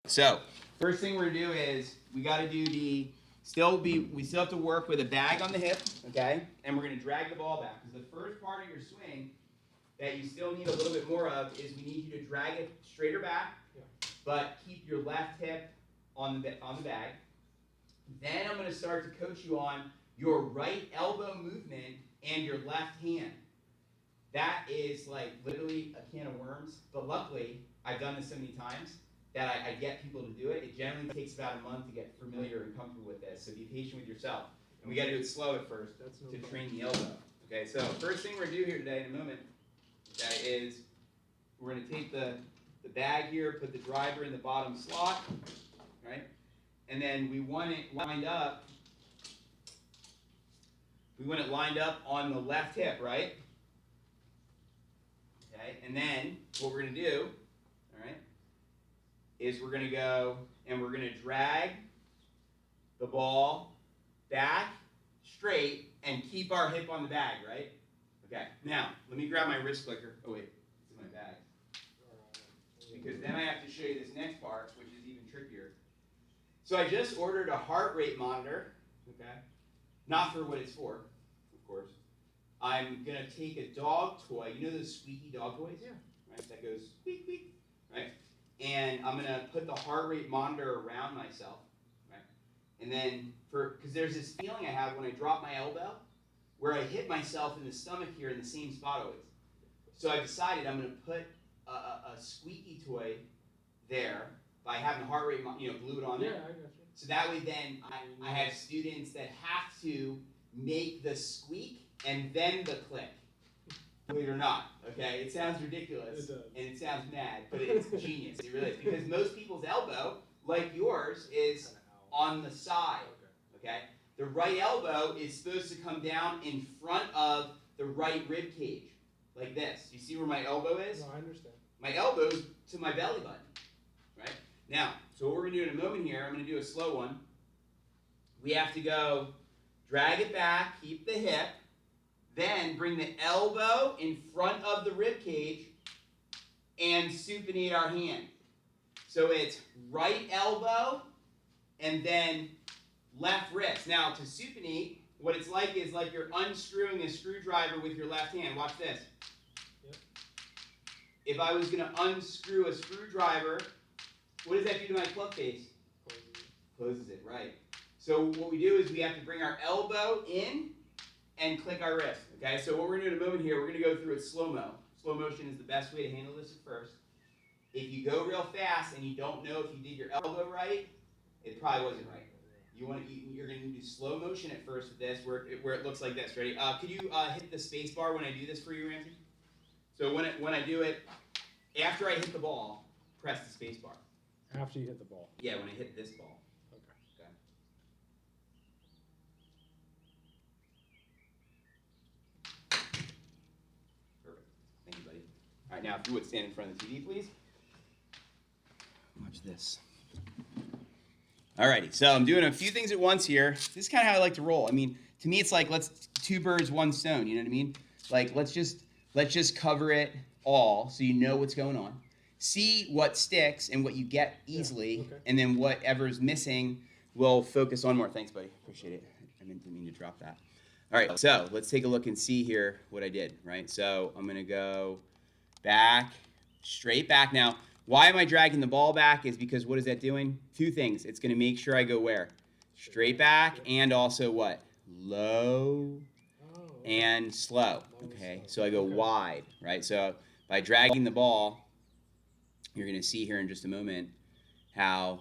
So first thing we're gonna do is we got to do we still have to work with a bag on the hip, okay? And we're gonna drag the ball back because the first part of your swing that you still need a little bit more of is we need you to drag it straighter back, but keep your left hip on the bag. Then I'm gonna start to coach you on your right elbow movement and your left hand. That is like literally a can of worms, but luckily I've done this so many times that I get people to do it. It generally takes about a month to get familiar and comfortable with this, so be patient with yourself. And we got to do it slow at first to train the elbow. Okay, so first thing we're going to do here today in a moment, okay, is we're going to take the bag here, put the driver in the bottom slot, right? And then we want it lined up. We want it lined up on the left hip, right? Okay, and then what we're going to do, all right, is we're going to go and we're going to drag the ball back straight and keep our hip on the bag, right? Okay, now let me grab my wrist clicker. Oh wait, it's in my bag. Because then I have to show you this next part, which is even trickier. So I just ordered a heart rate monitor, okay? Not for what it's for, of course. I'm going to take a dog toy. You know those squeaky dog toys? Yeah. Right, that goes squeak, squeak, right? And I'm going to put the heart rate monitor around myself, right? And then, because there's this feeling I have when I drop my elbow, where I hit myself in the stomach here in the same spot always. So I decided I'm going to put a squeaky toy there by having heart rate, glue it on there. Yeah, I got you. So that way then I have students that have to make the squeak and then the click. Believe it or not, okay? It sounds ridiculous, It does. and it sounds mad, but it's genius. It really is. Because most people's elbow, like yours, is on the side, okay? The right elbow is supposed to come down in front of the right rib cage, like this. You see where my elbow is? No, I understand. My elbow's to my belly button, right? Now, so what we're going to do in a moment here, I'm going to do a slow one. We have to go drag it back, keep the hip, then bring the elbow in front of the rib cage and supinate our hand. So it's right elbow and then left wrist. Now to supinate, what it's like is like you're unscrewing a screwdriver with your left hand. Watch this. Yep. If I was going to unscrew a screwdriver, what does that do to my club face? Closes it, right. So what we do is we have to bring our elbow in and click our wrist. Okay, so what we're going to do in a moment here, we're going to go through it slow-mo. Slow motion is the best way to handle this at first. If you go real fast and you don't know if you did your elbow right, it probably wasn't right. You're going to do slow motion at first with this, where it looks like this. Ready? Could you hit the space bar when I do this for you, Ramsey? So when I do it, after I hit the ball, press the space bar. After you hit the ball. Yeah, when I hit this ball. Okay. Perfect. Thank you, buddy. All right, now if you would stand in front of the TV, please. Watch this. Alrighty, so I'm doing a few things at once here. This is kind of how I like to roll. I mean, to me, it's like let's two birds, one stone. You know what I mean? Like let's just cover it all so you know what's going on. See what sticks and what you get easily, Yeah, okay. and then whatever's missing, we'll focus on more. Thanks, buddy. Appreciate it. I didn't mean to drop that. All right, so let's take a look and see here what I did, right? So I'm going to go back, straight back. Now, why am I dragging the ball back is because what is that doing? Two things. It's going to make sure I go where? Straight back, and also what? Low and slow, okay? So I go wide, right? So by dragging the ball, you're going to see here in just a moment how,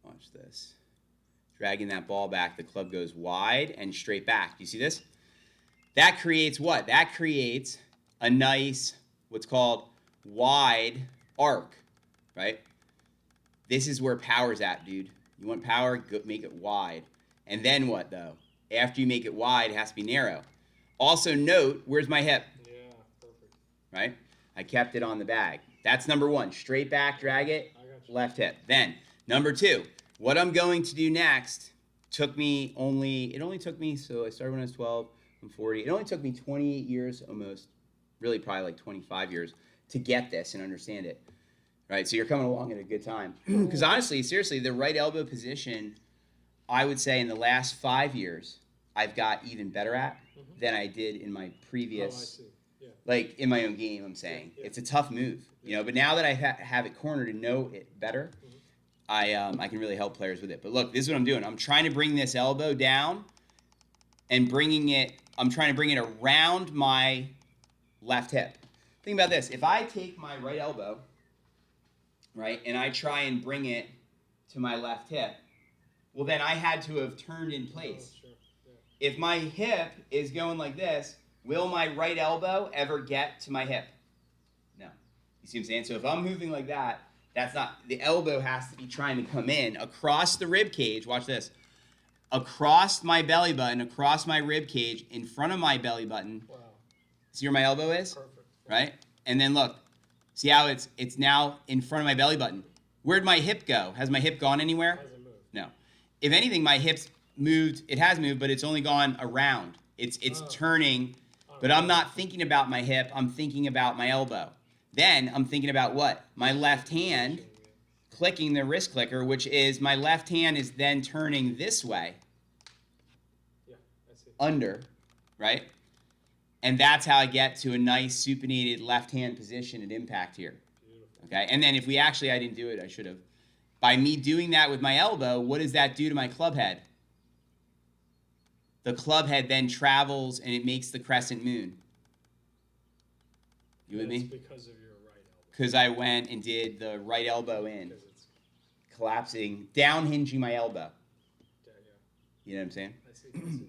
watch this, dragging that ball back, the club goes wide and straight back. Do you see this? That creates what? That creates a nice, what's called wide arc, right? This is where power's at, dude. You want power, make it wide. And then what, though? After you make it wide, it has to be narrow. Also note, where's my hip? Yeah, perfect. Right? I kept it on the bag. That's number one. Straight back, drag it, left hip. Then, number two, what I'm going to do next it only took me, so I started when I was 12, I'm 40. It only took me 28 years almost, really probably like 25 years to get this and understand it. right? So you're coming along at a good time. Because honestly, seriously, the right elbow position, I would say in the last 5 years, I've got even better at than I did in my Oh, I previous, see. Yeah. like in my own game. I'm saying Yeah. it's a tough move, you know. But now that I have it cornered and know it better, I can really help players with it. But look, this is what I'm doing. I'm trying to bring this elbow down and I'm trying to bring it around my left hip. Think about this. If I take my right elbow, right, and I try and bring it to my left hip, well, then I had to have turned in place. Oh, sure. Yeah. If my hip is going like this, will my right elbow ever get to my hip? No. You see what I'm saying? So if I'm moving like that, that's not, the elbow has to be trying to come in across the rib cage. Watch this. Across my belly button, across my rib cage, in front of my belly button. Wow. See where my elbow is? Perfect. Right? And then look, see how it's now in front of my belly button. Where'd my hip go? Has my hip gone anywhere? Hasn't moved. No. If anything, my hip's moved. It has moved, but it's only gone around. It's Oh. turning, but I'm not thinking about my hip. I'm thinking about my elbow. Then I'm thinking about what? My left hand clicking the wrist clicker, which is my left hand is then turning this way Yeah, I see. under, right? And that's how I get to a nice supinated left hand position at impact here. Beautiful. Okay, and then if we actually, I didn't do it, I should have. By me doing that with my elbow, what does that do to my club head? The club head then travels and it makes the crescent moon. You with That's me? because of your right elbow. Because I went and did the right elbow in, Because it's, collapsing, down hinging my elbow. yeah, You know what I'm saying? I see.